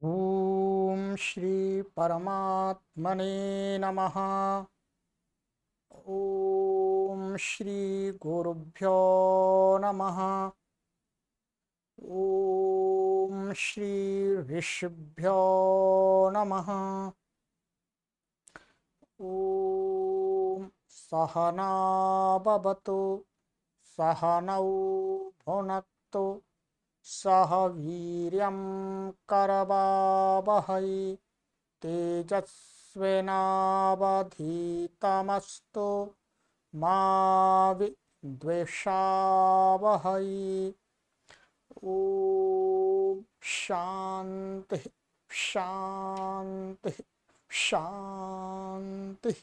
ओम श्री परमात्मने नमः। ओम श्री गुरुभ्यो नमः। ओम श्री ऋषिभ्यो नमः। ओम सहना भवतु सहनौ भुनक्तु सह वीर्यं करवावहै तेजस्विनावधीतमस्तु मा विद्विषावहै। ओम शांति शांति शांति।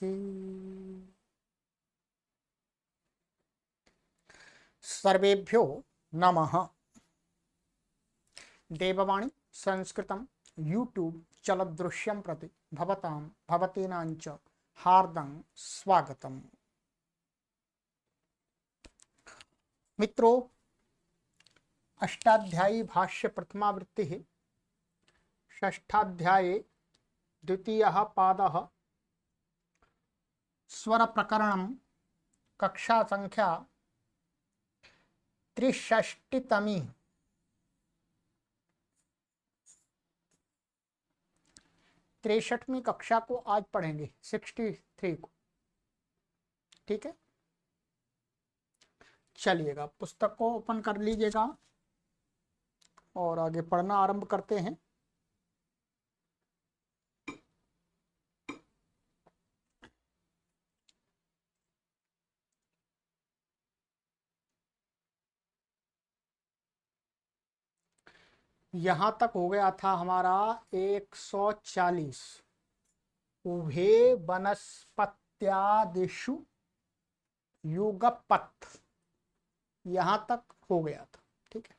सर्वेभ्यो नमः। देववाणी संस्कृतं यूट्यूब चलदृश्यं प्रति भवतां भवतीनांच हार्दं स्वागतम्। मित्रों, अष्टाध्यायी भाष्य प्रथमावृत्तिः षष्ठाध्याये द्वितीयः पादः स्वर प्रकरणं कक्षा संख्या 63 63वीं कक्षा को आज पढ़ेंगे 63 को। ठीक है, चलिएगा पुस्तक को ओपन कर लीजिएगा और आगे पढ़ना आरंभ करते हैं। यहां तक हो गया था हमारा 140 उभे वनस्पत्यादिषु युगपत्, यहां तक हो गया था। ठीक है,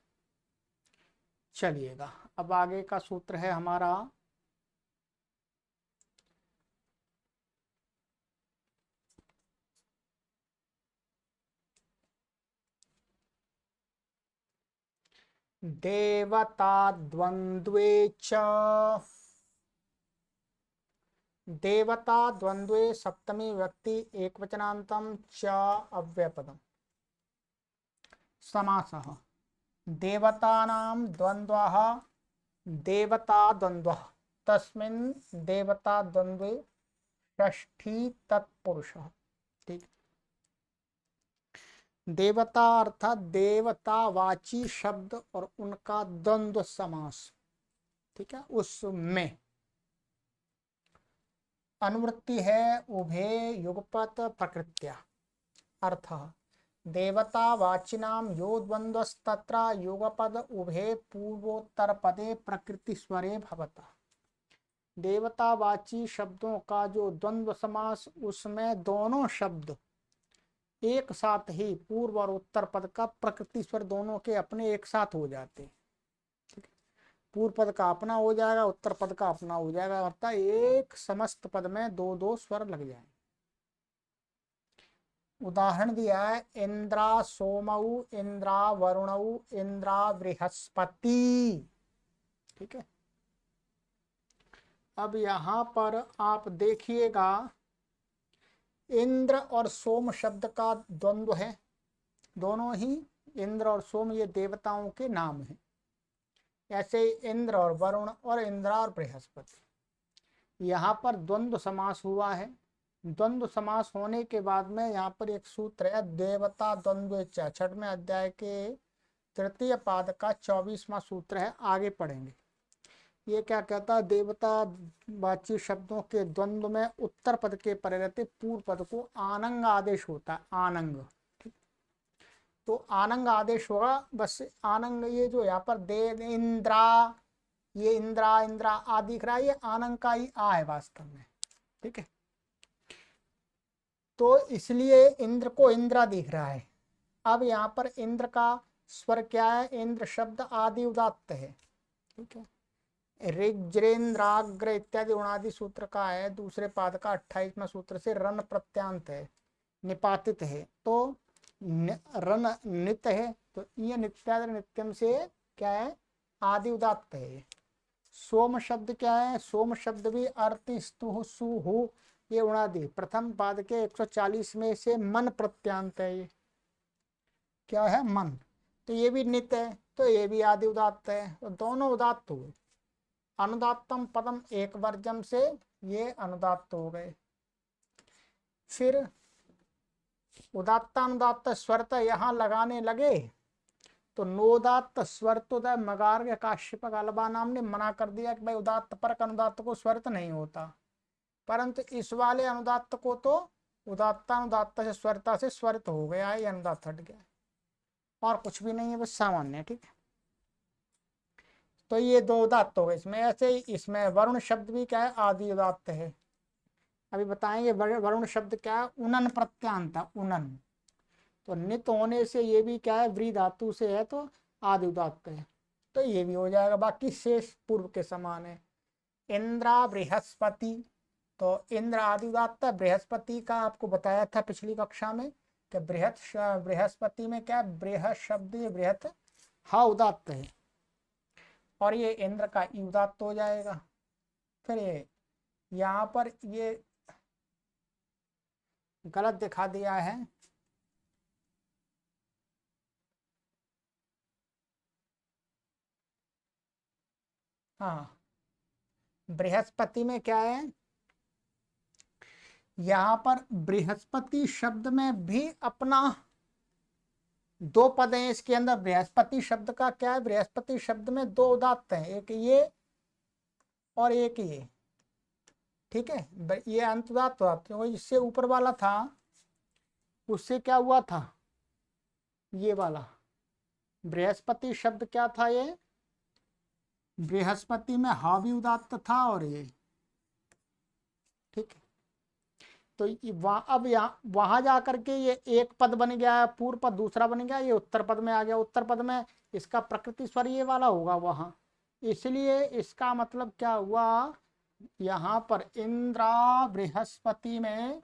चलिएगा अब आगे का सूत्र है हमारा देवता द्वंद्वे च। देवता द्वंद्वे सप्तमी व्यक्ति एकवचनान्तं च अव्ययपदम् समासः। देवतानां द्वन्द्वः देवता द्वन्द्वः तस्मिन् देवता द्वंद्वे षष्ठी तत्पुरुषः। ठीक, देवता अर्थात देवतावाची शब्द और उनका द्वंद्व समास। ठीक है, उसमें अनुवृत्ति है उभे युगपत प्रकृत्या। अर्थ देवतावाचिनां यो द्वन्द्वस्तत्र युगपद उभे पूर्वोत्तर पदे प्रकृति स्वरे भवता। देवतावाची शब्दों का जो द्वंद्व समास, उसमें दोनों शब्द एक साथ ही पूर्व और उत्तर पद का प्रकृति स्वर दोनों के अपने एक साथ हो जाते हैं। पूर्व पद का अपना हो जाएगा, उत्तर पद का अपना हो जाएगा, अर्थात एक समस्त पद में दो दो स्वर लग जाएंगे। उदाहरण दिया है इंद्रा सोमऊ, इंद्रा वरुणऊ, इंद्रा बृहस्पति। ठीक है, अब यहां पर आप देखिएगा इंद्र और सोम शब्द का द्वंद्व है। दोनों ही इंद्र और सोम ये देवताओं के नाम हैं। ऐसे इंद्र और वरुण और इंद्रा और बृहस्पति, यहाँ पर द्वंद्व समास हुआ है। द्वंद्व समास होने के बाद में यहाँ पर एक सूत्र है देवता द्वंद्व 6वें अध्याय के तृतीय पाद का 24वां सूत्र है, आगे पढ़ेंगे। ये क्या कहता है, देवता वाची शब्दों के द्वंद्व में उत्तर पद के परे रहते पूर्व पद को आनंग आदेश होता है। आनंग, तो आनंग आदेश होगा। बस आनंग, ये जो यहाँ पर देव इंद्रा, ये इंद्रा इंद्रा आ दिख रहा है, ये आनंग का ही आ है वास्तव में। ठीक है, तो इसलिए इंद्र को इंद्रा दिख रहा है। अब यहाँ पर इंद्र का स्वर क्या है, इंद्र शब्द आदि उदात्त है। ठीक है, ऋग्रेन्द्राग्र इत्यादि उणादि सूत्र का है, दूसरे पाद का 28वां सूत्र से रन प्रत्यांत है, निपातित है, तो रन नित्य है, तो ये नित्यादि नित्यम से क्या है, आदि उदात्त है। सोम शब्द क्या है? सोम शब्द भी अर्थ स्तु सु हु ये उणादि प्रथम पाद के 140 में से मन प्रत्यांत है। ये क्या है? मन। तो ये भी नित्य है, तो ये भी आदि उदात्त है, तो दोनों उदात्त हुए। अनुदात्तम पदम एक वर्जम से ये अनुदात्त हो गए। फिर उदात्त अनुदात्त स्वरत यहाँ लगाने लगे तो नोदात्त स्वरतोदय मगार्ग काश्यप गालबा नाम ने मना कर दिया कि भाई उदात्त पर अनुदात्त को स्वरत नहीं होता, परंतु इस वाले अनुदात्त को तो उदात्तानुदात्त से स्वरता से स्वरित हो गया है, ये अनुदात्त हट गया और कुछ भी नहीं है, बस सामान्य। ठीक है, तो ये दो उदात्त हो गए इसमें। ऐसे ही इसमें वरुण शब्द भी क्या है? आदि उदात्त है। अभी बताएंगे वरुण शब्द क्या है? उनन प्रत्यांत, उनन। तो नित होने से ये भी क्या है? व्री धातु से है तो आदि उदात्त है, तो ये भी हो जाएगा। बाकी शेष पूर्व के समान है। इंद्रा बृहस्पति, तो इंद्र आदि उदात्त है। बृहस्पति का आपको बताया था पिछली कक्षा में कि बृहस्पति में क्या? बृहत शब्द, ये बृहत हा उदात्त है और ये इंद्र का ई उदात्त हो जाएगा। फिर ये यहाँ पर ये गलत दिखा दिया है। हाँ, बृहस्पति में क्या है? यहाँ पर बृहस्पति शब्द में भी अपना दो पद हैं इसके अंदर। बृहस्पति शब्द का क्या है? बृहस्पति शब्द में दो उदात्त हैं, एक ये और एक ये। ठीक है, ये अंत उदात्त हुआ, क्योंकि इससे ऊपर वाला था उससे क्या हुआ था? ये वाला बृहस्पति शब्द क्या था? ये बृहस्पति में हा भी उदात्त था और ये। ठीक है, तो अब यहाँ वहां जाकर के ये एक पद बन गया है, पूर्व पद दूसरा बन गया, ये उत्तर पद में आ गया। उत्तर पद में इसका प्रकृति स्वर ये वाला होगा वहां, इसलिए इसका मतलब क्या हुआ? यहाँ पर इंद्रा बृहस्पति में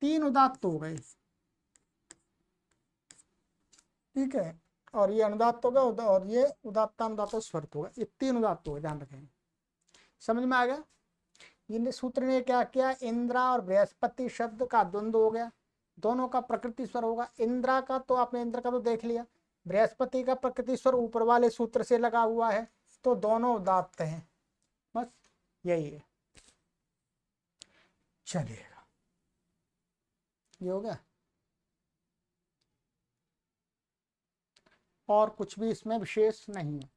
तीन उदात्त हो गए। ठीक है, और ये अनुदात्त होगा और ये उदात्तानुदात्त स्वरत होगा, ये तीन उदात्त हो गए, ध्यान रखें। समझ में आ गया? इन सूत्र ने क्या किया? इंद्रा और बृहस्पति शब्द का द्वंद्व हो गया, दोनों का प्रकृति स्वर होगा। इंद्रा का तो आपने इंद्र का तो देख लिया, बृहस्पति का प्रकृति स्वर ऊपर वाले सूत्र से लगा हुआ है, तो दोनों उदात्त हैं, बस यही है। चलिएगा, ये हो गया। और कुछ भी इसमें विशेष नहीं है।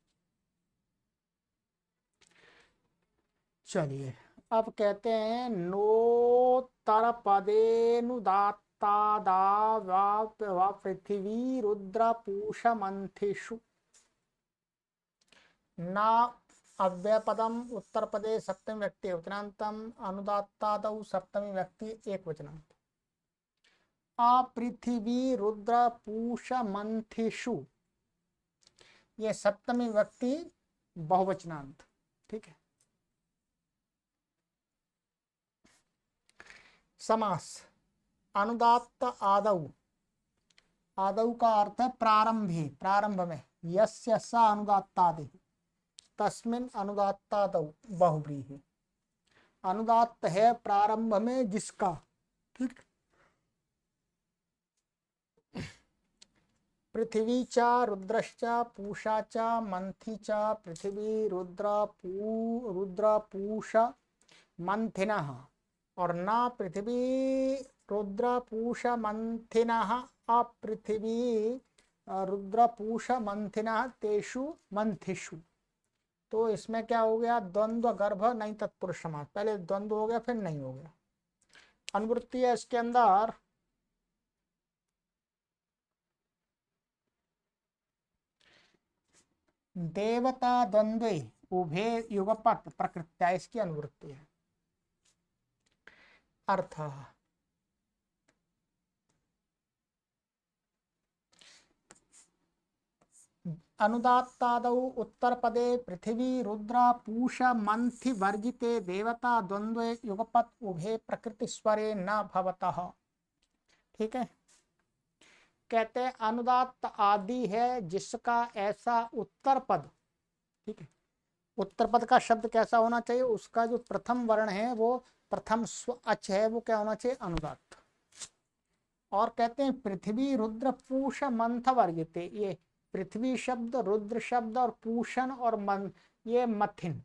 चलिए, अब कहते हैं नोत्तर पदेनुदात्तादा वा पृथ्वी रुद्र पूष मंथिषु ना अव्यय पदम उत्तर पदे सप्तमी व्यक्ति वचनांतम अनुदात्तादौ सप्तमी व्यक्ति एक वचनांत। पृथ्वी रुद्र पूष मंथिषु ये सप्तमी व्यक्ति बहुवचनांत। ठीक है, समास अनुदात्त आदौ, आदौ का अर्थ है प्रारंभे, प्रारंभ में। यस्य स अनुदात्तादि तस्मिन् अनुदात्तादौ बहुव्रीहि। अनुदात्त है प्रारंभ में जिसका। ठीक, पृथ्वी चा रुद्रश्च पूषा च मंथी च पृथ्वी रुद्र पूष मंथिनः और ना पृथ्वी रुद्र पूष मंथिनः अपृथ्वी रुद्र पूष मंथिनः तेषु मंथिषु। तो इसमें क्या हो गया? द्वंद्व गर्भ नहीं तत्पुरुष समास। पहले द्वंद्व हो गया फिर नहीं हो गया। अनुवृत्ति है इसके अंदर देवता द्वंद्वे उभे युगपत प्रकृत्या, इसकी अनुवृत्ति है। अर्थ अनुदात्तादौ उत्तर पदे पृथ्वी रुद्र पूष मंथि वर्जिते देवता द्वंद्वे युगपत उभे प्रकृति स्वरे न भवतः। ठीक है, कहते हैं अनुदात्त आदि है जिसका ऐसा उत्तर पद, ठीक है, उत्तर पद का शब्द कैसा होना चाहिए, उसका जो प्रथम वर्ण है वो प्रथम स्व अच है, वो क्या होना चाहिए, अनुदात्त। और कहते हैं पृथ्वी रुद्र पूष मंथ वर्जते, ये पृथ्वी शब्द, रुद्र शब्द और पूषण और मन, ये मथिन,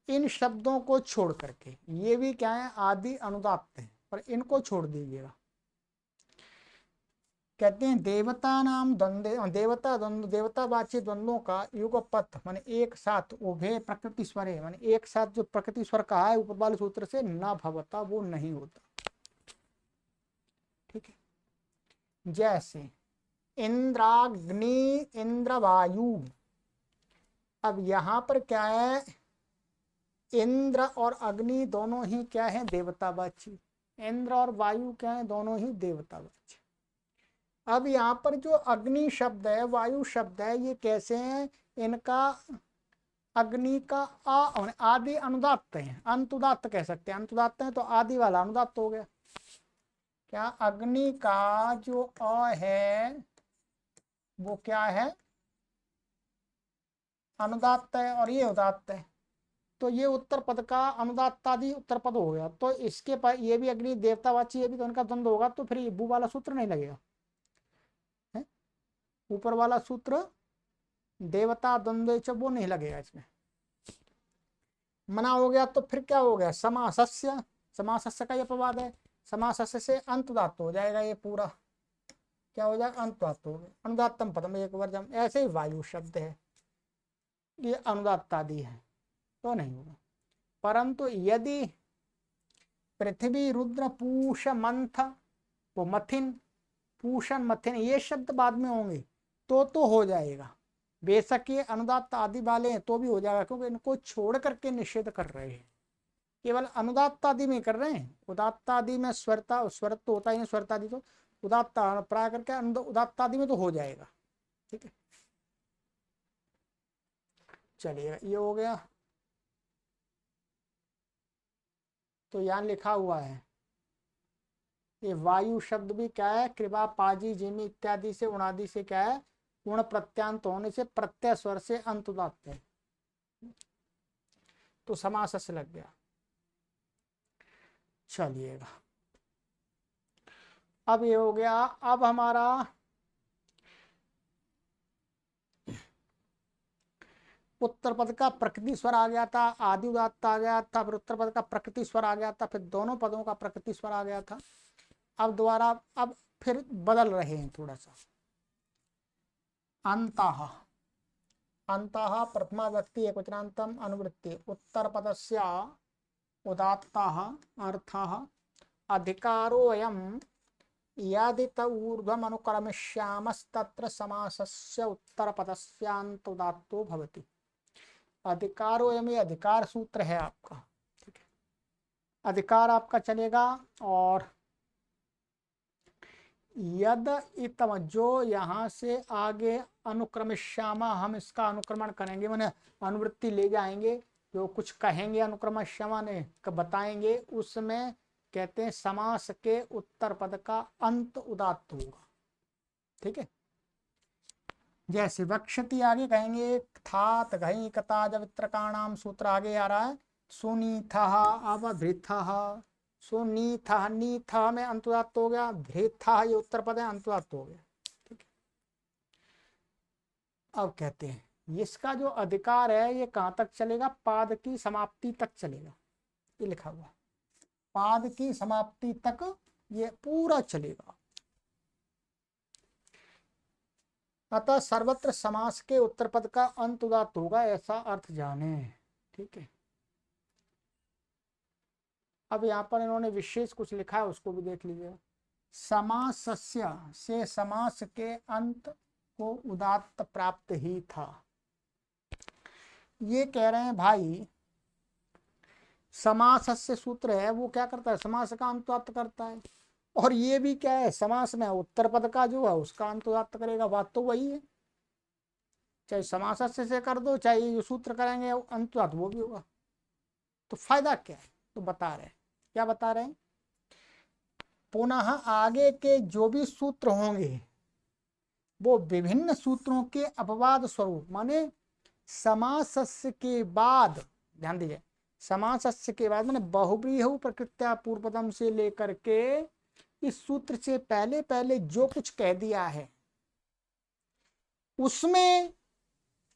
इन शब्दों को छोड़ करके, ये भी क्या है, आदि अनुदात्त है, पर इनको छोड़ दीजिएगा। कहते हैं देवता नाम द्वंद्व, देवता द्वंद्व, देवतावाची द्वंद्वों का युगपथ माने एक साथ, उभय प्रकृति स्वर है माने एक साथ जो प्रकृति स्वर कहा है ऊपर वाले सूत्र से, न भवता, वो नहीं होता। ठीक है, जैसे इंद्राग्नि इंद्रवायु, अब यहां पर क्या है, इंद्र और अग्नि दोनों ही क्या है, देवतावाची, इंद्र और वायु क्या है, दोनों ही देवतावाची। अब यहाँ पर जो अग्नि शब्द है, वायु शब्द है, ये कैसे हैं, इनका अग्नि का आदि अनुदात्त है, अंतुदात्त कह सकते हैं, अंतुदात्त है तो आदि वाला अनुदात्त हो गया। क्या अग्नि का जो अ है वो क्या है, अनुदात्त है, और ये उदात्त है, तो ये उत्तर पद का अनुदात्तादि उत्तर पद हो गया। तो इसके पर ये भी अग्नि देवतावाची, ये भी, तो इनका द्वंद्व होगा, तो फिर ये बू वाला सूत्र नहीं लगेगा, ऊपर वाला सूत्र देवता द्वंद्व वो नहीं लगेगा इसमें, मना हो गया। तो फिर क्या हो गया, समासस्य, समासस्य का ये अपवाद है, समासस्य से अंतुदात्त हो जाएगा, ये पूरा क्या हो जाएगा, अंतुदात्त हो गया, अनुदात्तम पदम एक वर्जम। ऐसे ही वायु शब्द है, ये अनुदात्तादि है, तो नहीं होगा। परंतु यदि पृथ्वी रुद्र पूष मंथ, वो मथिन, पूषण मथिन, ये शब्द बाद में होंगे तो हो जाएगा, बेशक ये अनुदात्त आदि वाले हैं तो भी हो जाएगा, क्योंकि इनको छोड़ करके निषेध कर रहे हैं, केवल अनुदात्त आदि में कर रहे हैं। उदात्त आदि में स्वरता, स्वर तो होता ही नहीं, स्वरता आदि तो उदात्त प्राय करके उदात्त आदि में तो हो जाएगा। ठीक है, चलिए ये हो गया। तो यहाँ लिखा हुआ है ये वायु शब्द भी क्या है, कृपा पाजी जिमी इत्यादि से उणादि से क्या है, पूर्ण प्रत्यांत होने से प्रत्यय स्वर से अंत उदात्त है, तो समास से लग गया। चलिएगा, अब ये हो गया। अब हमारा उत्तर पद का प्रकृति स्वर आ गया था, आदि उदात्त आ गया था, फिर उत्तर पद का प्रकृति स्वर आ गया था, फिर दोनों पदों का प्रकृति स्वर आ गया था। अब दोबारा, अब फिर बदल रहे हैं थोड़ा सा। अंतः, अंतः प्रथमा व्यक्ति एकवचनान्तम अनुवृत्ति, उत्तर पदस्य उदात्तः अर्थः अधिकारोऽयं यदित ऊर्ध्वम् अनुक्रमिष्यामस्तत्र समासस्य उत्तरपदस्यान्त उदात्तो भवति। अधिकारोऽयं, ये अधिकार सूत्र है आपका, ठीक है, अधिकार आपका चलेगा। और यद इतम, जो यहाँ से आगे अनुक्रमिष्यामा, हम इसका अनुक्रमण करेंगे, मैंने अनुवृत्ति ले जाएंगे, जो कुछ कहेंगे अनुक्रमश्यामा ने बताएंगे, उसमें कहते हैं समास के उत्तर पद का अंत उदात्त होगा। ठीक है, जैसे वक्षति आगे कहेंगे, थात घई कताज वित्रकाणाम सूत्र आगे आ रहा है, सुनीथः अवभृथः, सुनीथः, नीथः में अंतुदात्त हो गया, भृथः ये उत्तर पद है, अंतुदात्त हो गया। ठीक है, अब कहते हैं इसका जो अधिकार है ये कहाँ तक चलेगा, पाद की समाप्ति तक चलेगा, ये लिखा हुआ, पाद की समाप्ति तक ये पूरा चलेगा। अतः सर्वत्र समास के उत्तर पद का अंत उदात्त होगा, ऐसा अर्थ जाने। ठीक है, अब यहाँ पर इन्होंने विशेष कुछ लिखा है, उसको भी देख लीजिए। समासस्य से समास के अंत को उदात्त प्राप्त ही था। ये कह रहे हैं भाई, समासस्य सूत्र है वो क्या करता है, समास का अंत उदात्त करता है, और ये भी क्या है, समास में उत्तर पद का जो है उसका अंत उदात्त करेगा, बात तो वही है। चाहे समासस्य से कर दो, चाहे ये सूत्र करेंगे अंत उदात्त वो भी होगा, तो फायदा क्या है, तो बता रहे हैं, क्या बता रहे हैं, पुनः आगे के जो भी सूत्र होंगे वो विभिन्न सूत्रों के अपवाद स्वरूप, माने समासस्य के बाद, ध्यान दीजिए, समासस्य के बाद मैंने बहुव्रीहि प्रकृत्या पूर्व पदम से लेकर के इस सूत्र से पहले पहले जो कुछ कह दिया है उसमें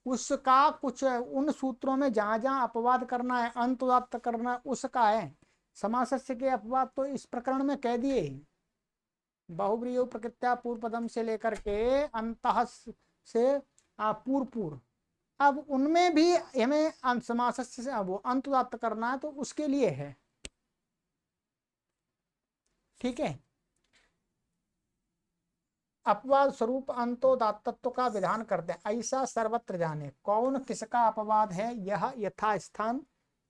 उसका कुछ उन सूत्रों में जहां जहां अपवाद करना है, अंत उदात्त करना है, उसका है। समासस्य के अपवाद तो इस प्रकरण में कह दिए, बहुव्रीहि प्रकृत्या पूर्व पदम से लेकर के अंतः से पूर्व पूर्व। अब उनमें भी हमें समासस्य से वो अंत उदात्त करना है, तो उसके लिए है। ठीक है, अपवाद स्वरूप अंतोदात्तत्व का विधान करते हैं। ऐसा सर्वत्र जाने, कौन किसका अपवाद है यह यथास्थान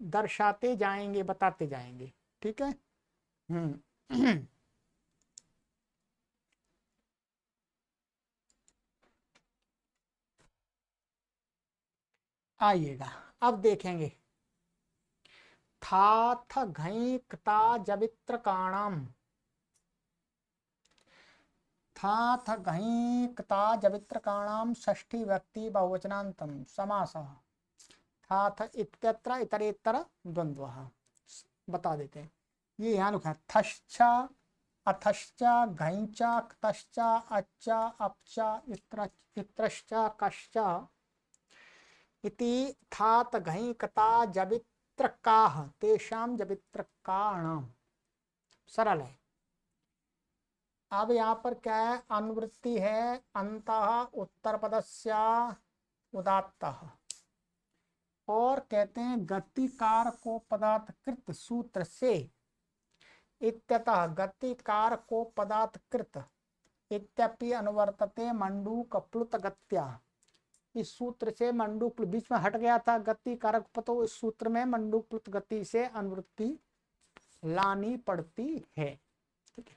दर्शाते जाएंगे, बताते जाएंगे। ठीक है। आइएगा, अब देखेंगे। था थ घई क्ता जवित्र काणम, था थ घई क्ता जवित्र काणाम षष्ठी व्यक्ति बहुवचनांतम समासः था थ इत्यत्र इतरेतर द्वंद्वः। बता देते हैं, ये यहाँ लिखा है थश्चा अथश्चा घैंचा क्तश्चा अच्छा अपचा इत्रश्चा कश्चा इति थात घई कता जवित्रकाः तेषां जवित्रकाणाम्। सरल है। अब यहाँ पर क्या है, अनुवृत्ति है अंतः उत्तर पदस्या उदात्तः, और कहते हैं गतिकार को पदार्थकृत सूत्र से इत्यतः गतिकार को पदार्थकृत इत्यपि अनुवर्तते मंडूक प्लुत गत्या। इस सूत्र से मंडूक बीच में हट गया था गति कारक पतो, इस सूत्र में मंडूक प्लुत गति से अनुवृत्ति लानी पड़ती है। ठीक है।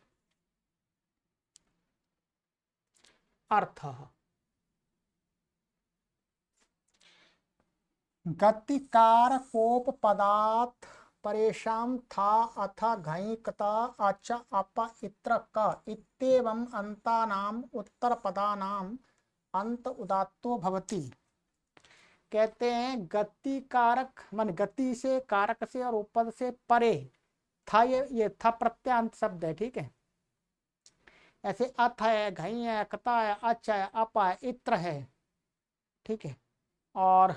अर्थ गतिकार कोप पदार्थ परेशान था अथ घैकता अच अप इत्र क इत्येवं अंतानाम उत्तर पदानाम अंत उदात्तो भवति। कहते हैं गति कारक मन गति से, कारक से और उपपद से परे था, ये था प्रत्यांत शब्द है। ठीक है। ऐसे अथ है, घई है, कता है, अच है, अप है, इत्र है। ठीक है। और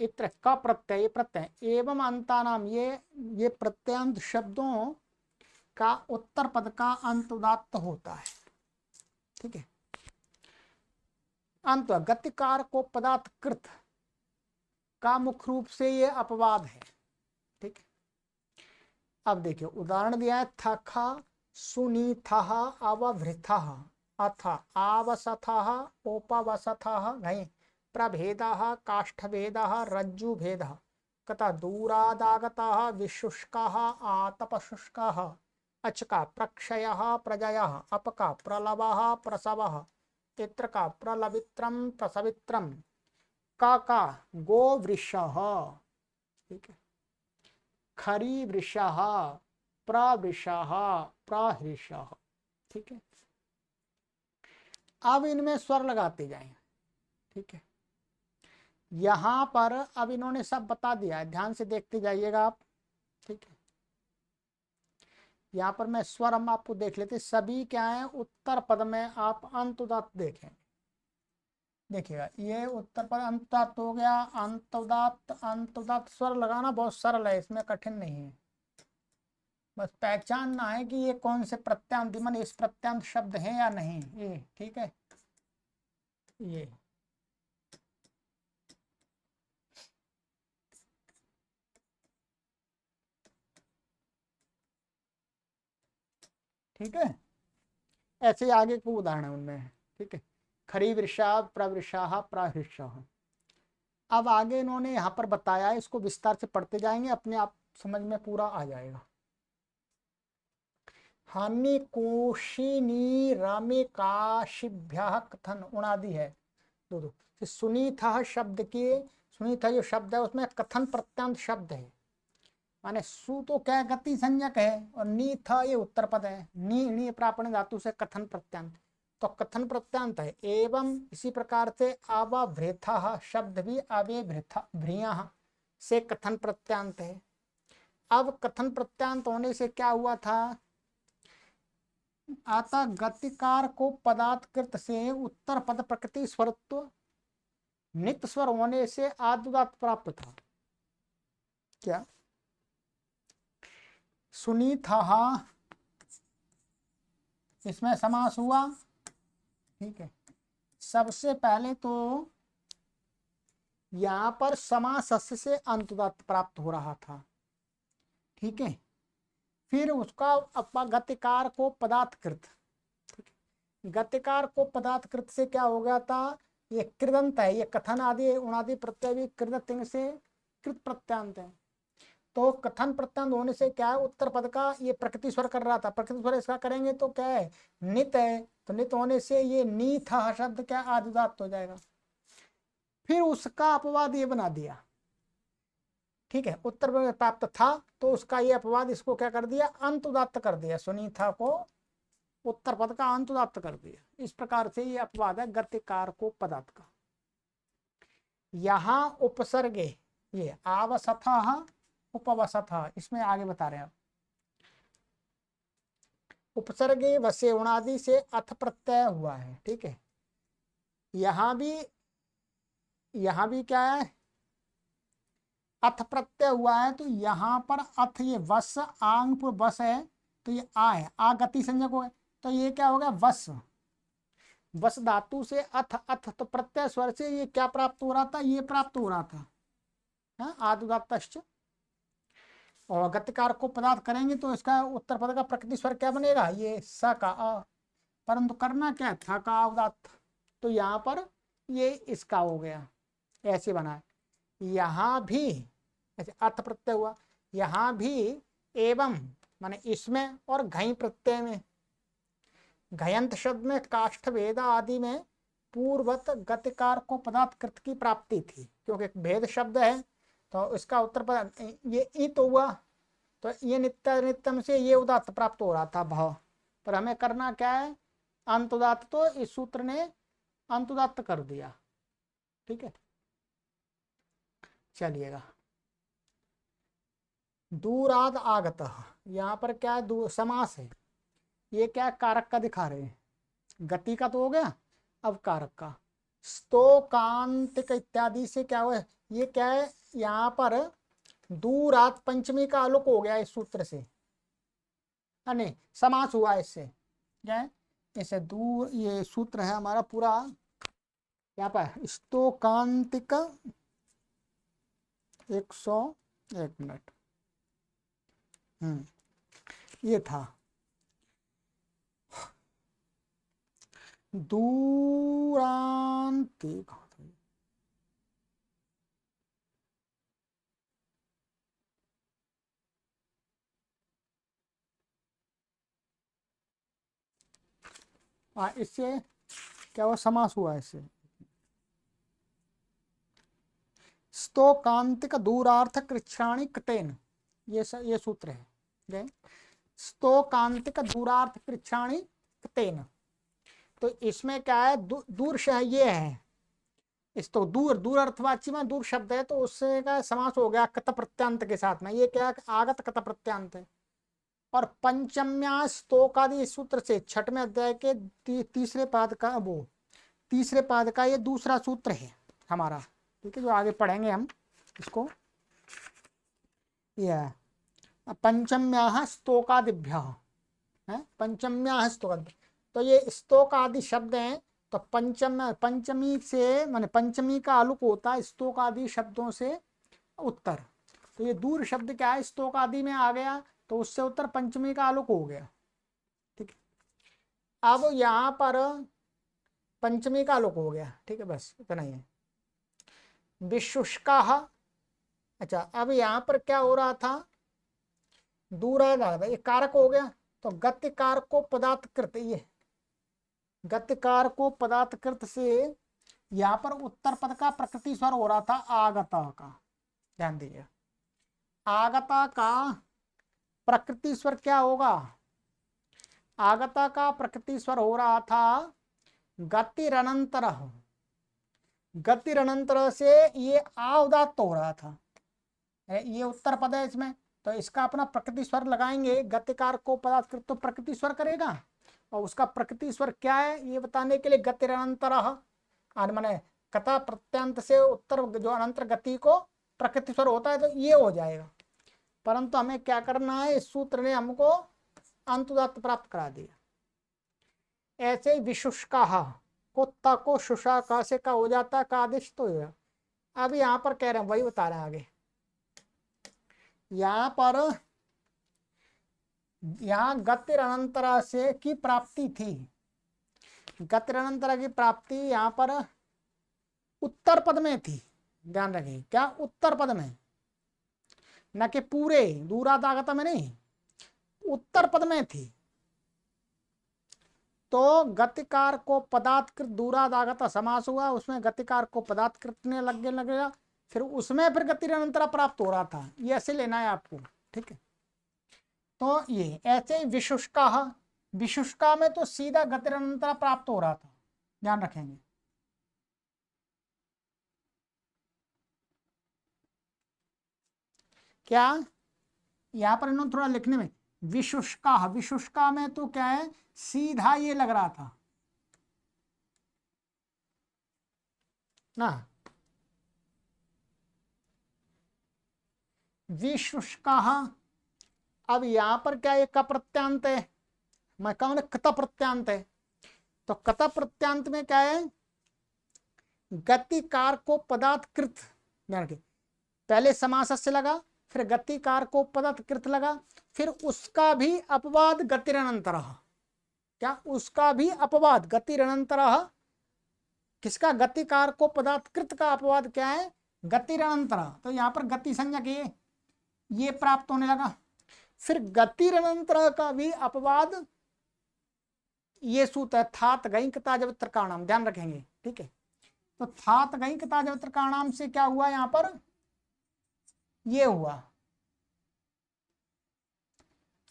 इत्र का प्रत्यय, ये प्रत्यय एवं अंतानाम, ये प्रत्यांत शब्दों का उत्तर पद का अंत उदात्त होता है। ठीक है। अंत गतिकार को पदार्थ कृत का मुख्य रूप से ये अपवाद है। ठीक है। अब देखिए उदाहरण दिया है, थखा सुनीथः अवभृतः अथ आवसथः उपवसथः घई प्रभेदः काष्ठभेदः रज्जुभेदः कथा दूरादागतः विशुष्कः आतपशुष्कः अचका प्रक्षयः प्रजयः अपका प्रलवः प्रसवः इत्र का प्रलवित्रम प्रसवित्रम का गोवृषः। ठीक है। खरी वृषः प्रवृषः प्रहृषः। ठीक है। अब इनमें स्वर लगाते जाएंगे। ठीक है। यहां पर अब इन्होंने सब बता दिया है, ध्यान से देखते जाइएगा आप। ठीक है। यहाँ पर मैं स्वर हम आपको देख लेते, सभी क्या है उत्तर पद में आप अंत उदात्त देखें। देखिएगा ये उत्तर पद अंत उदात्त हो गया। अंत उदात्त स्वर लगाना बहुत सरल है, इसमें कठिन नहीं है। बस पहचानना है कि ये कौन से प्रत्यांत मन इस प्रत्यांत शब्द है या नहीं ये। ठीक है। ये ठीक है। ऐसे आगे को उदाहरण है उनमें। ठीक है। खरी वृषा प्रवृषा प्रहृषा। अब आगे इन्होंने यहाँ पर बताया, इसको विस्तार से पढ़ते जाएंगे, अपने आप समझ में पूरा आ जाएगा। हानि कोशिनी रमिकाशिभ्य कथन उणादि है दो दो। सुनीथा शब्द के, सुनीथा जो शब्द है उसमें कथन प्रत्यांत शब्द है, माने सु तो क्या गति संज्ञक है, और नी था ये उत्तर पद है। नी प्रापण धातु से कथन प्रत्यांत, तो कथन प्रत्यांत है। एवं इसी प्रकार से अवभृथा शब्द भी अवे भ्रिया से कथन प्रत्यांत है। अब कथन प्रत्यांत होने से क्या हुआ था, अतः गतिकार को पदार्थकृत से उत्तर पद प्रकृति स्वरत्व नित स्वर होने से आदुदात प्राप्त था। क्या सुनीता, इसमें समास हुआ, ठीक है। सबसे पहले तो यहां पर समास से अंतुदात प्राप्त हो रहा था, ठीक है। फिर उसका गतिकार को पदार्थकृत, गतिकार को पदार्थकृत से क्या हो गया था, ये कृदंत है, ये कथन आदि उणादि प्रत्यय भी कृदंत से कृत प्रत्यांत है। तो कथन प्रत्यांत होने से क्या है, उत्तर पद का ये प्रकृति स्वर कर रहा था, प्रकृति स्वर इसका करेंगे तो क्या है, नित है, तो नित होने से ये नी था शब्द क्या आदुदात हो जाएगा। फिर उसका अपवाद ये बना दिया, ठीक है। उत्तर पद प्राप्त था तो उसका ये अपवाद इसको क्या कर दिया, अंत उदात्त कर दिया, सुनीता को उत्तर पद का अंत उदात्त कर दिया। इस प्रकार से ये अपवाद है गतिकार को पदार्थ का। यहां उपसर्गे ये आवसथा उपवसथा, इसमें आगे बता रहे हैं आप, उपसर्गे वसे उणादि से अथ प्रत्यय हुआ है, ठीक है। यहां भी क्या है, अथ प्रत्यय हुआ है। तो यहां पर अथ, ये वस आंग पर वस है, तो ये आ है, आ गति संज्ञक हो गया, तो ये क्या हो गया, वस। वस धातु से अथ, अथ तो प्रत्यय स्वर से ये क्या प्राप्त हो रहा था, ये प्राप्त हो रहा था, आदुदात्तश्च। और गतिकार को पदार्थ करेंगे तो इसका उत्तर पद का प्रकृति स्वर क्या बनेगा, ये स का अ, परंतु करना क्या था का उदात्त, तो यहाँ पर ये इसका हो गया, ऐसे बना है। यहाँ भी ऐसे अर्थ प्रत्यय हुआ, यहाँ भी एवं माने इसमें और घई प्रत्यय में, घयंत शब्द में काष्ठ वेदा आदि में पूर्वत गतिकार को पदार्थ कृत की प्राप्ति थी, क्योंकि भेद शब्द है तो इसका उत्तर पद ये ई तो हुआ, तो ये नित्य नित्यम से ये उदात्त प्राप्त हो रहा था भाव, पर हमें करना क्या है, अंतुदात्त, तो इस सूत्र ने अंतुदात्त कर दिया, ठीक है। चलिएगा, दूराद आगत, यहाँ पर क्या है, समास है, ये क्या कारक का दिखा रहे हैं, गति का तो हो गया, अब कारक का स्तोकांतिक इत्यादि से क्या हुआ, ये क्या है, यहाँ पर दूरात पंचमी का आलोक हो गया इस सूत्र से, नहीं समास हुआ इससे, क्या है, इसे दूर, ये सूत्र है हमारा पूरा, यहाँ पर स्तोकांतिक 101 मिनट, ये था दूरांतिक, इससे क्या हुआ, समास हुआ इससे, स्तोकांतिक दूरार्थ कृच्छ्राणि कृतेन, ये सूत्र है, स्तोकांतिक दूरार्थ कृच्छ्राणि कृतेन। तो इसमें क्या है, दूर ये है, इस तो दूर दूर अर्थवाची में दूर शब्द है, तो उससे का समास हो गया कत प्रत्यांत के साथ में, ये क्या आगत कत प्रत्यांत है। और पंचम्या स्तोकादि सूत्र से छठवें अध्याय के तीसरे पाद का, वो तीसरे पाद का ये दूसरा सूत्र है हमारा, ठीक है, जो आगे पढ़ेंगे हम इसको। यह पंचम्या स्तोकादिभ्य है, पंचम्या स्तोकादि, तो ये स्तोक आदि शब्द हैं, तो पंचमी से माने पंचमी का आलुक होता है स्तोक आदि शब्दों से उत्तर, तो ये दूर शब्द क्या है, स्तोक आदि में आ गया, तो उससे उत्तर पंचमी का आलुक हो गया, ठीक है। अब यहाँ पर पंचमी का आलुक हो गया, ठीक है, बस इतना ही है। विशुष्का, अच्छा अब यहाँ पर क्या हो रहा था, दूरा ये कारक हो गया, तो गत्य कारक को पदार्थ कृत, ये गत्यकार को पदार्थकृत से यहाँ पर उत्तर पद का प्रकृति स्वर हो रहा था आगता का, ध्यान दीजिए, आगता का प्रकृति स्वर क्या होगा, आगता का प्रकृति स्वर हो रहा था गतिरनंतर, गतिरनंतर से ये आ उदात्त हो रहा था, ये उत्तर पद है इसमें, तो इसका अपना प्रकृति स्वर लगाएंगे। गतिकार को पदार्थ तो प्रकृति स्वर करेगा, और उसका प्रकृति स्वर क्या है ये बताने के लिए गतिरनंतर, माने कथा प्रत्यंत से उत्तर जो अनंतर गति को प्रकृति स्वर होता है तो ये हो जाएगा। परंतु हमें क्या करना है, इस सूत्र ने हमको अंत उदात्त प्राप्त करा दिया। ऐसे ही विशुष्का को त को शुषा का से का हो जाता, का आदेश तो है। अब यहाँ पर कह रहे हैं, वही बता रहे हैं आगे। यहाँ पर यहाँ गतिरनंतरा से की प्राप्ति थी, गतिरनंतरा की प्राप्ति यहाँ पर उत्तर पद में थी, ध्यान रखें, क्या उत्तर पद में, न कि पूरे दूरादागत में नहीं, उत्तर पद में थी। तो गतिकार को पदार्थकृत दूरादागत समास हुआ, उसमें गतिकार को पदार्थकृत ने लगेगा, फिर उसमें फिर गतिरनंतरा प्राप्त हो रहा था, ये ऐसे लेना है आपको, ठीक है। तो ये ऐसे विशुष्का, विशुष्का में तो सीधा गतिरनंतरा प्राप्त हो रहा था, ध्यान रखेंगे। क्या यहाँ पर इन्होंने थोड़ा लिखने में, विशुष्का, विशुष्का में तो क्या है, सीधा ये लग रहा था ना, विशुष्का। अब यहां पर क्या, एक का प्रत्यांत है, मैं कहूँ कत प्रत्यांत है, तो कत प्रत्यांत में क्या है, गतिकार को पदार्थकृत, ध्यान रखिए, पहले समास से लगा, फिर गतिकार को पदार्थकृत लगा, फिर उसका भी अपवाद गतिरनंतर, क्या उसका भी अपवाद गतिरनंतर, किसका, गतिकार को पदार्थकृत का अपवाद क्या है, गतिरनंतर। तो यहाँ पर गति संज्ञक ये प्राप्त होने लगा। फिर गतिरनंतर का भी अपवाद ये सूत्र है, थात गईकता जब त्रकाणाम, ध्यान रखेंगे, ठीक है। तो थात गईकता जब त्रकाणाम से क्या हुआ, यहाँ पर ये हुआ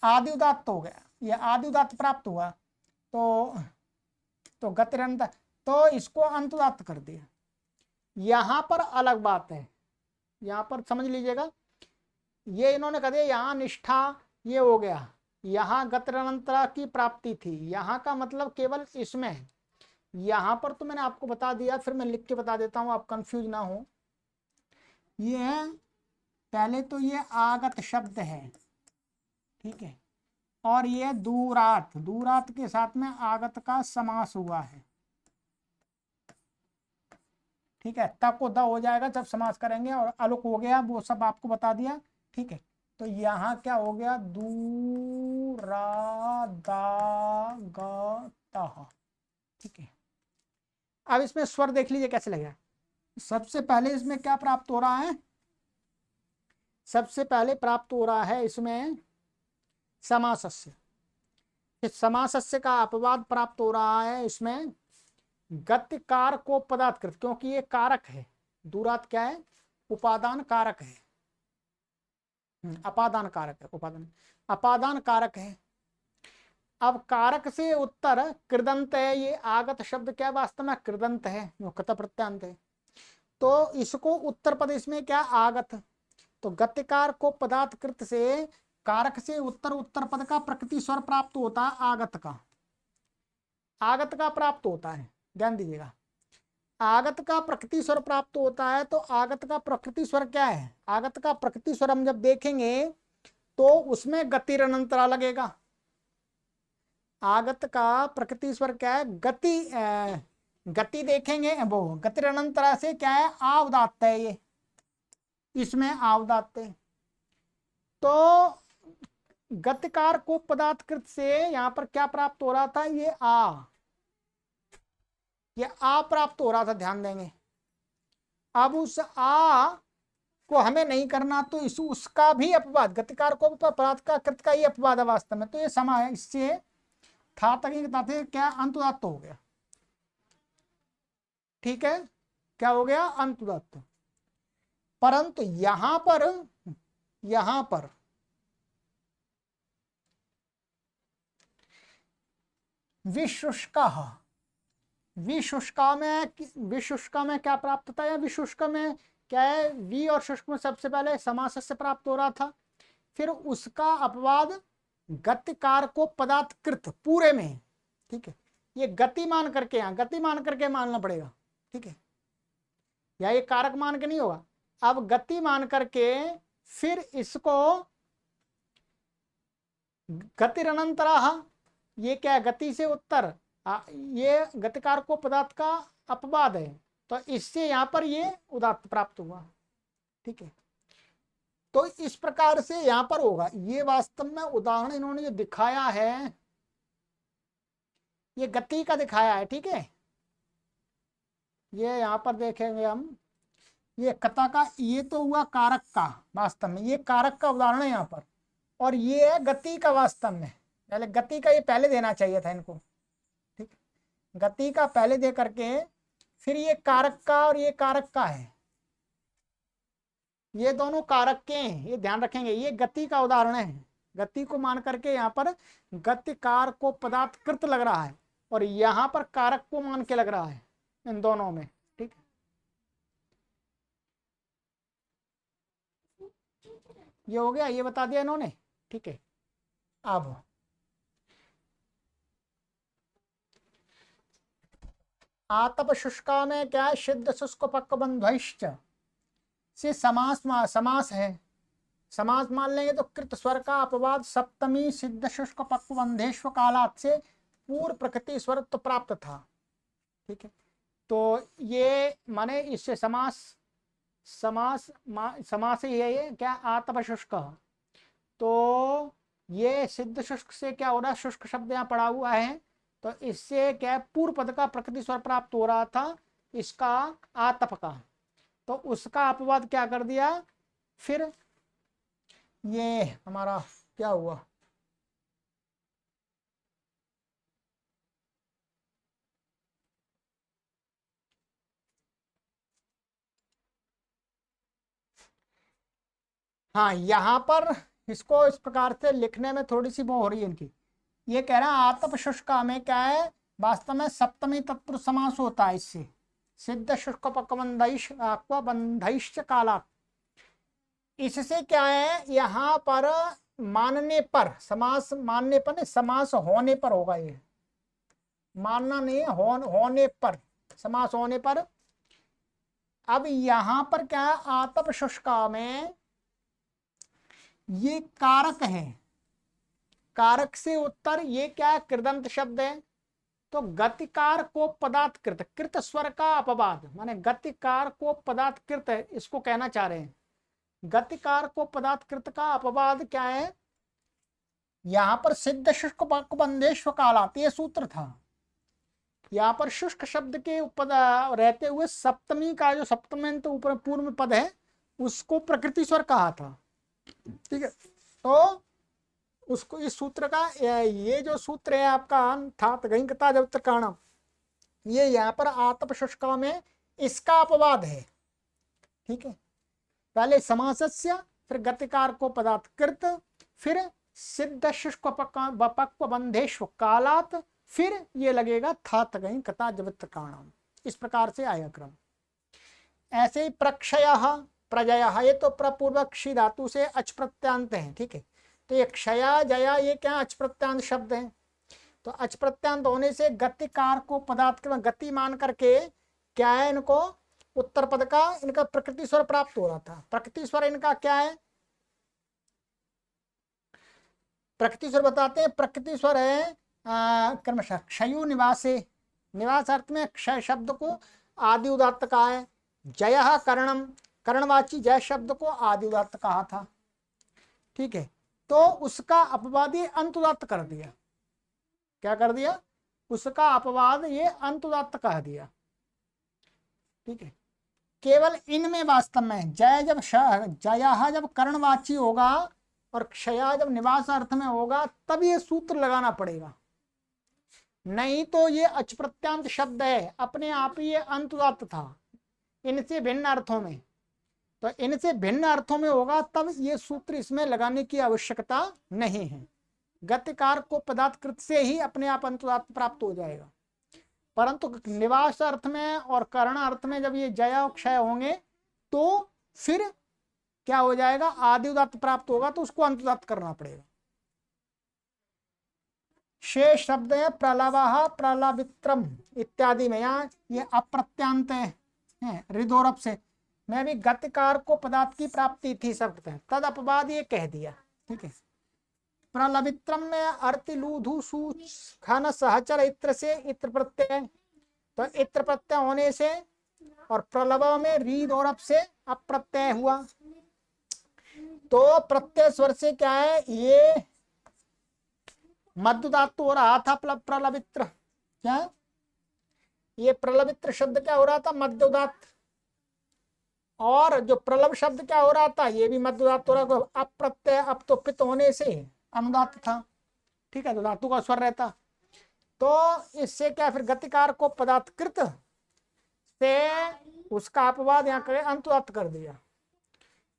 आदि उदात्त हो गया, ये आदि उदात्त प्राप्त हुआ, तो गतिरनंतर, तो इसको अंत उदात्त कर दिया। यहां पर अलग बात है, यहां पर समझ लीजिएगा, ये इन्होंने कह दिया यहाँ निष्ठा ये हो गया, यहाँ गतिरनंतरा की प्राप्ति थी, यहाँ का मतलब केवल इसमें है। यहाँ पर तो मैंने आपको बता दिया, फिर मैं लिख के बता देता हूँ, आप कंफ्यूज ना हो। ये है, पहले तो ये आगत शब्द है, ठीक है, और ये दूरात, दूरात के साथ में आगत का समास हुआ है, ठीक है। तक को द हो जाएगा जब समास करेंगे, और अलुक हो गया, वो सब आपको बता दिया, ठीक है। तो यहाँ क्या हो गया, दूरादागतः, ठीक है। अब इसमें स्वर देख लीजिए कैसे लगेगा। सबसे पहले इसमें क्या प्राप्त हो रहा है, सबसे पहले प्राप्त हो रहा है इसमें समासस्य, इस समासस्य का अपवाद प्राप्त हो रहा है इसमें गतिकार को पदार्थकृत, क्योंकि ये कारक है, दूरात क्या है, उपादान कारक है, अपादान कारक है, उपादान अपादान कारक है। अब कारक से उत्तर कृदंत है, ये आगत शब्द क्या वास्तव में कृदंत है, जो कत प्रत्यांत है, तो इसको उत्तर पद इसमें क्या आगत, तो गतिकार को पदार्थकृत से कारक से उत्तर, उत्तर पद का प्रकृति स्वर प्राप्त होता है, आगत का, आगत का प्राप्त होता है, ध्यान दीजिएगा, आगत का प्रकृति स्वर प्राप्त होता है। तो आगत का प्रकृति स्वर क्या है, आगत का प्रकृति स्वर हम जब देखेंगे तो उसमें गतिरनंतरा लगेगा। आगत का प्रकृति स्वर क्या है, गति देखेंगे, वो गतिरनंतरा से क्या है, आ उदात्त है, ये इसमें आ उदात्त है। तो गतिकार को पदार्थकृत से यहां पर क्या प्राप्त हो रहा था, ये आ प्राप्त हो रहा था, ध्यान देंगे। अब उस आ को हमें नहीं करना, तो उसका भी अपवाद, गतिकार को पदार्थ का कृत का ही अपवाद है वास्तव में, तो ये समा है, इससे था तक क्या अंत उदात्त हो गया, ठीक है, क्या हो गया, अंत उदात्त। परंतु यहां पर विशुष्का, विशुष्का में क्या प्राप्त था, या विशुष्का में क्या है, वी और शुष्क में सबसे पहले समास से प्राप्त हो रहा था, फिर उसका अपवाद गतिकार को पदार्थ कृत पूरे में है। ठीक है, ये गति मान करके, यहाँ गति मान करके मानना पड़ेगा। ठीक है, या ये कारक मान के नहीं होगा। अब गति मान करके फिर इसको गतिरनंतरा, ये क्या है, गति से उत्तर, ये गतिकार को पदार्थ का अपवाद है, तो इससे यहां पर ये उदात्त प्राप्त हुआ। ठीक है, तो इस प्रकार से यहां पर होगा। ये वास्तव में उदाहरण इन्होंने जो दिखाया है, ये गति का दिखाया है। ठीक है, ये यहां पर देखेंगे हम, ये कथा का, ये तो हुआ कारक का, वास्तव में ये कारक का उदाहरण है यहां पर, और ये है गति का। वास्तव में पहले गति का ये पहले देना चाहिए था इनको। ठीक, गति का पहले दे करके फिर ये कारक का, और ये कारक का है, ये दोनों कारक के हैं, ये ध्यान रखेंगे। ये गति का उदाहरण है, गति को मान करके यहाँ पर गतिकार को पदार्थ कृत लग रहा है, और यहाँ पर कारक को मान के लग रहा है, इन दोनों में। ठीक, ये हो गया, ये बता दिया इन्होंने। ठीक है, अब आतप शुष्का में क्या है, सिद्ध शुष्क पक्क बंध्वश्च से समास है। समास मान लेंगे तो कृत स्वर का अपवाद सप्तमी सिद्ध शुष्क पक्व बंधेश्व कालात से पूर्व प्रकृति स्वर तो प्राप्त था। ठीक है, तो ये माने इससे समास ही है ये क्या, आतप शुष्क। तो ये सिद्ध शुष्क से क्या हो रहा है, शुष्क शब्द यहाँ पड़ा हुआ है, तो इससे क्या पूर्व पद का प्रकृति स्वर प्राप्त हो रहा था, इसका आतप का, तो उसका अपवाद क्या कर दिया। फिर ये हमारा क्या हुआ, हाँ यहाँ पर इसको इस प्रकार से लिखने में थोड़ी सी वो हो रही है इनकी। ये कह रहा है आतप शुष्का में क्या है, वास्तव में सप्तमी तत्पुरुष समास होता है इससे, सिद्ध शुष्क बंधैश्च काला। इससे क्या है, यहाँ पर मानने पर, समास मानने पर नहीं, समास होने पर होगा। ये मानना नहीं है, होने पर, समास होने पर। अब यहाँ पर क्या है, आतप शुष्का में ये कारक है, कारक से उत्तर ये क्या है, कृदंत शब्द है, तो गतिकार को पदार्थ कृत, कृत स्वर का अपवाद, माने गतिकार को पदार्थ कृत है, इसको कहना चाह रहे हैं। गतिकार को पदार्थ कृत का अपवाद क्या है, यहां पर सिद्ध शुष्क बंधेश्व कालात, ये सूत्र था। यहाँ पर शुष्क शब्द के उपद रहते हुए सप्तमी का जो सप्तमेंत ऊपर पूर्व पद है, उसको प्रकृति स्वर कहा था। ठीक है, तो उसको इस सूत्र का, ये जो सूत्र है आपका था गहिंकता जब तक, ये यहाँ पर आतप शुष्का में इसका अपवाद है। ठीक है, पहले समासस्य, फिर गतिकार को पदार्थ कृत, फिर सिद्ध शुष्क पक्व बंधेश्व कालात, फिर ये लगेगा था कथा जब तक। इस प्रकार से आया क्रम। ऐसे ही प्रक्षय प्रजय, ये तो प्रपूर्वक क्षी धातु से अच प्रत्यांत है। ठीक है, तो ये क्षया जया ये क्या अच प्रत्यांत शब्द है, तो अच प्रत्यांत होने से गतिकार को पदार्थ गति मान करके क्या है, इनको उत्तर पद का इनका प्रकृति स्वर प्राप्त हो रहा था। प्रकृति स्वर इनका क्या है, प्रकृति स्वर बताते हैं, प्रकृति स्वर है क्रमशः क्षयु निवासे, निवास अर्थ में क्षय शब्द को आदि उदात्त कहा है। जय कर्णम, कर्णवाची जय शब्द को आदि उदात्त कहा था। ठीक है, तो उसका अपवाद ये अंत उदात्त कर दिया। क्या कर दिया, उसका अपवाद ये अंत उदात्त कह दिया। ठीक है, केवल इनमें वास्तव में जय जब जया जब कर्णवाची होगा और क्षया जब निवास अर्थ में होगा, तब ये सूत्र लगाना पड़ेगा, नहीं तो ये अच प्रत्यांत शब्द है, अपने आप ही ये अंत उदात्त था इनसे भिन्न अर्थों में। तो इनसे भिन्न अर्थों में होगा तब ये सूत्र इसमें लगाने की आवश्यकता नहीं है। गतिकार को पदार्थ कृत से ही अपने आप अंत उदात्त प्राप्त हो जाएगा। परंतु निवास अर्थ में और करण अर्थ में जब ये जय और क्षय होंगे तो फिर क्या हो जाएगा, आदि उदात्त प्राप्त होगा तो उसको अंत उदात्त करना पड़ेगा। शेष शब्द है प्रलवः प्रलवित्रम इत्यादि में, यहाँ ये अप्रत्यांत है रिदोरप से, मैं भी गतिकार को पदार्थ की प्राप्ति थी शब्द है, तद अपवाद ये कह दिया। ठीक है, प्रलवित्रम में अर्ति लूधु खन सहचर इत्र से इत्र प्रत्यय, तो इत्र प्रत्यय होने से और प्रलव में रीद और अप से अप्रत्यय हुआ, तो प्रत्यय स्वर से क्या है, ये मध्य धातु हो रहा था प्रलवित्र, क्या ये प्रलवित्र शब्द क्या हो रहा था, मध्य उदात्त, और जो प्रलव शब्द क्या हो रहा था, ये भी मध्य उदात्त हो रहा था। अप्रत्यय अब तो पित होने से अनुदात्त था। ठीक है, तो धातु का स्वर रहता, तो इससे क्या फिर गतिकार को पदार्थकृत से उसका अपवाद यहाँ करे अंतुदात्त कर दिया।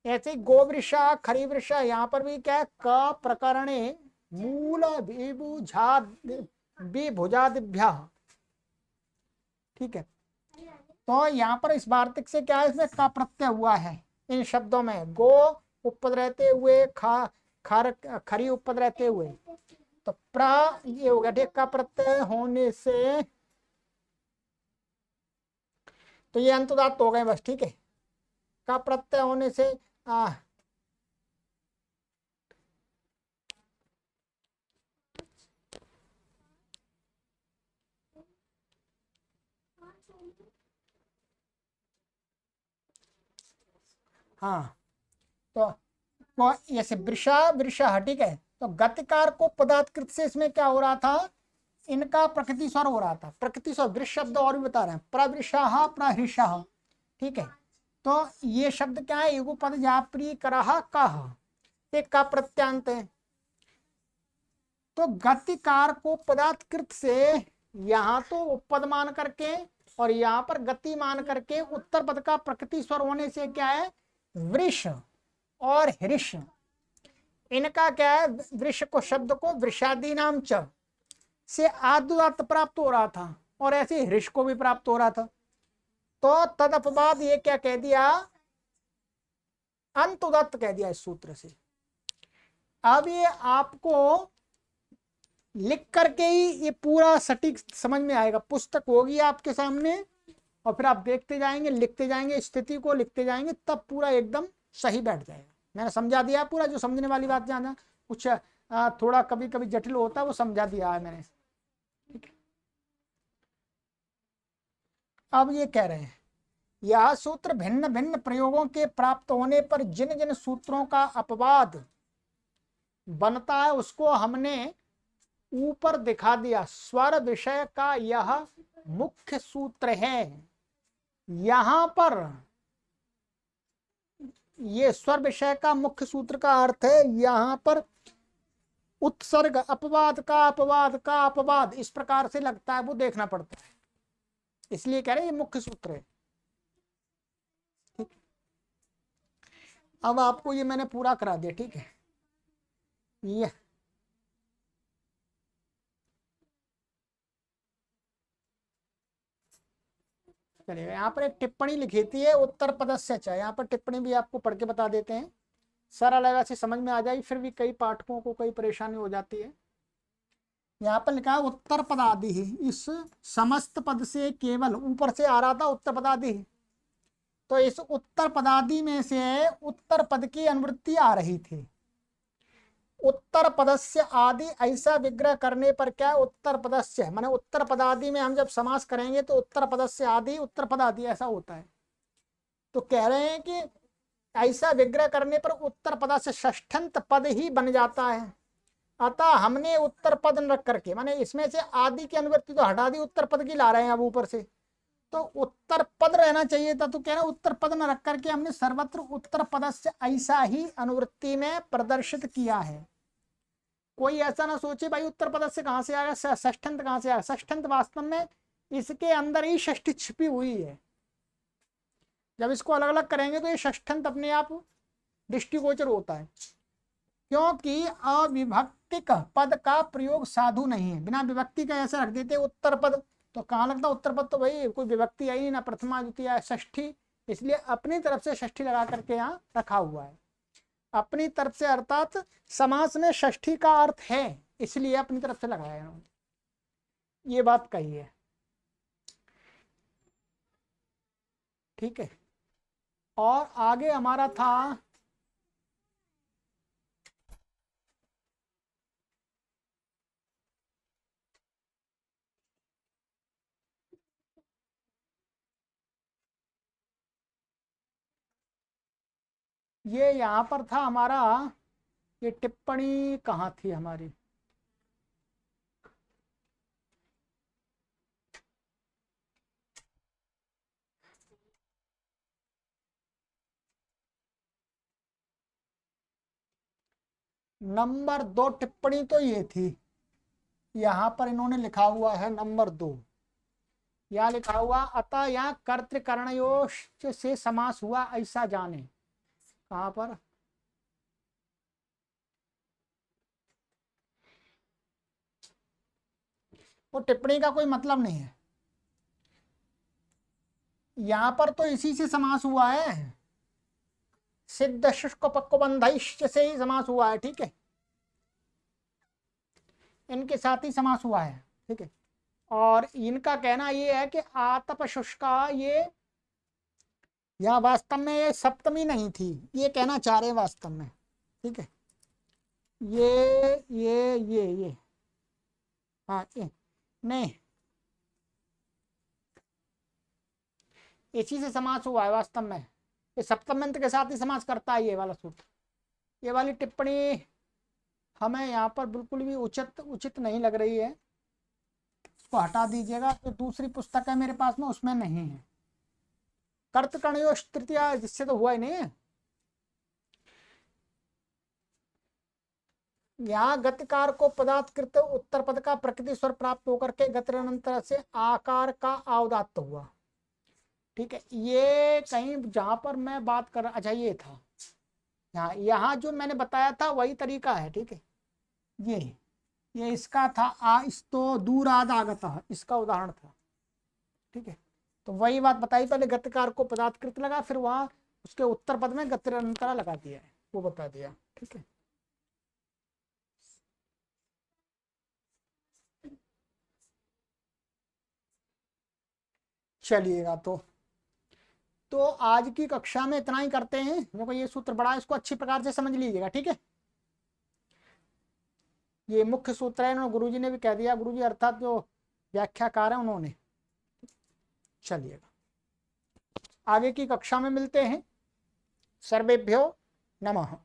ऐसे गोवृषा खरीवृषा, यहाँ पर भी क्या है, क प्रकरणे मूल विभुजादिभ्य। ठीक है, तो यहाँ पर इस वार्तिक से क्या है, इसमें का प्रत्यय हुआ है इन शब्दों में, गो उपपद रहते हुए खरी उपपद रहते हुए, तो प्र ये हो गया। ठीक, का प्रत्यय होने से तो ये अंतुदात्त हो गए बस। ठीक है, का प्रत्यय होने से हाँ, तो ऐसे वृषा वृषा। ठीक है, तो गतिकार को पदार्थकृत से इसमें क्या हो रहा था, इनका प्रकृति स्वर हो रहा था, प्रकृति स्वर वृष शब्द और भी बता रहे हैं, प्रवृषा प्रहृषा। ठीक है, तो ये शब्द क्या है, युगपद जाप्री करहा कह, एक का प्रत्यांत है। तो गतिकार को पदार्थकृत से यहाँ तो उपपद मान करके और यहाँ पर गति मान करके उत्तर पद का प्रकृति स्वर होने से क्या है, वृष और हृष, इनका क्या है, वृष को शब्द को वृषादि नाम च से आदुदात्त प्राप्त हो रहा था और ऐसे हृष को भी प्राप्त हो रहा था, तो तद अपवाद ये क्या कह दिया, अंतुदात्त कह दिया इस सूत्र से। अब ये आपको लिख करके ही ये पूरा सटीक समझ में आएगा, पुस्तक होगी आपके सामने और फिर आप देखते जाएंगे, लिखते जाएंगे, स्थिति को लिखते जाएंगे, तब पूरा एकदम सही बैठ जाएगा। मैंने समझा दिया पूरा, जो समझने वाली बात जाना कुछ थोड़ा कभी कभी जटिल होता है वो समझा दिया है मैंने। ठीक है, अब ये कह रहे हैं, यह सूत्र भिन्न भिन्न प्रयोगों के प्राप्त होने पर जिन जिन सूत्रों का अपवाद बनता है उसको हमने ऊपर दिखा दिया। स्वर विषय का यह मुख्य सूत्र है। यहां पर ये स्वर विषय का मुख्य सूत्र का अर्थ है, यहां पर उत्सर्ग अपवाद का अपवाद का अपवाद इस प्रकार से लगता है, वो देखना पड़ता है, इसलिए कह रहे हैं ये मुख्य सूत्र है। ठीक, अब आपको ये मैंने पूरा करा दिया। ठीक है, ये चलिए, यहाँ पर एक टिप्पणी लिखी थी है उत्तर पदस्य च, यहाँ पर टिप्पणी भी आपको पढ़ के बता देते हैं, सरल है वैसे समझ में आ जाएगी, फिर भी कई पाठकों को कई परेशानी हो जाती है। यहाँ पर लिखा है उत्तर पदादि ही, इस समस्त पद से केवल ऊपर से आ रहा था उत्तर पदादि, तो इस उत्तर पदादि में से उत्तर पद की अनुवृत्ति आ रही थी। उत्तर पदस्य आदि ऐसा विग्रह करने पर क्या, उत्तर पदस्य माने उत्तर पदादि में हम जब समास करेंगे तो उत्तर पदस्य आदि उत्तर पदादि ऐसा होता है। तो कह रहे हैं कि ऐसा विग्रह करने पर उत्तर पद से षष्ठंत पद ही बन जाता है। अतः हमने उत्तर पद न रख करके, माने इसमें से आदि की अनुवृत्ति तो हटा दी, उत्तर पद की ला रहे हैं अब ऊपर से, तो उत्तर पद रहना चाहिए था, तो कह रहे उत्तर पद न रख करके हमने सर्वत्र उत्तर पद से ऐसा ही अनुवृत्ति में प्रदर्शित किया है। कोई ऐसा ना सोचे भाई उत्तर पद से कहां से आया, षष्ठंत कहां से आया, षष्ठंत वास्तव में इसके अंदर ही षष्ठी छिपी हुई है। जब इसको अलग अलग करेंगे तो ये षष्ठंत अपने आप दृष्टिगोचर होता है, क्योंकि अविभक्तिक पद का प्रयोग साधु नहीं है। बिना विभक्ति का ऐसा रख देते उत्तर पद, तो कहाँ लगता उत्तर पद, तो भाई कोई विभक्ति आई नहीं, ना प्रथमा द्वितीय षष्ठी, इसलिए अपनी तरफ से षष्ठी लगा करके यहाँ रखा हुआ है। अपनी तरफ से अर्थात समास में षष्ठी का अर्थ है, इसलिए अपनी तरफ से लगाया है उन्होंने, ये बात कही है। ठीक है, और आगे हमारा था ये, यहाँ पर था हमारा, ये टिप्पणी कहाँ थी हमारी, नंबर 2 टिप्पणी तो ये थी, यहाँ पर इन्होंने लिखा हुआ है नंबर 2, यहाँ लिखा हुआ अतः यहाँ कर्तृकर्णयोश से समास हुआ ऐसा जाने। कहाँ पर, वो टिप्पणी का कोई मतलब नहीं है, यहाँ पर तो इसी से समास हुआ है, सिद्ध शुष्क पक्व बंधइश्च से ही समास हुआ है। ठीक है, इनके साथ ही समास हुआ है। ठीक है, और इनका कहना ये है कि आतप शुष्का, ये यहाँ वास्तव में ये सप्तमी नहीं थी, ये कहना चाह रहे वास्तव में। ठीक है, ये हाँ, ये नहीं, इसी से समास हुआ है वास्तव में, ये सप्तम्यंत के साथ ही समास करता है ये वाला सूत्र। ये वाली टिप्पणी हमें यहाँ पर बिल्कुल भी उचित नहीं लग रही है, इसको हटा दीजिएगा। तो दूसरी पुस्तक है मेरे पास में, उसमें नहीं है कर्तकर्णयोश तृतीया, जिससे तो हुआ ही नहीं है। यहाँ गतिकार को पदार्थकृत उत्तर पद का प्रकृति स्वर प्राप्त होकर के गतिरनंतर से आकार का अवदात्त हुआ। ठीक है, ये कहीं जहां पर मैं बात कर, अच्छा ये था यहाँ जो मैंने बताया था वही तरीका है। ठीक है, ये इसका था इस्तो दूराद आगता, इसका उदाहरण था। ठीक है, तो वही बात बताई, पहले गतिकार को पदार्थकृत लगा, फिर वहां उसके उत्तर पद में गतिरनंतरा लगा दिया है, वो बता दिया। ठीक है, चलिएगा। तो आज की कक्षा में इतना ही करते हैं। देखो ये सूत्र बड़ा है, इसको अच्छी प्रकार से समझ लीजिएगा। ठीक है, ये मुख्य सूत्र है, इन्होंने गुरुजी ने भी कह दिया, गुरुजी अर्थात जो व्याख्याकार है उन्होंने। चलिएगा, आगे की कक्षा में मिलते हैं। सर्वेभ्यो नमः।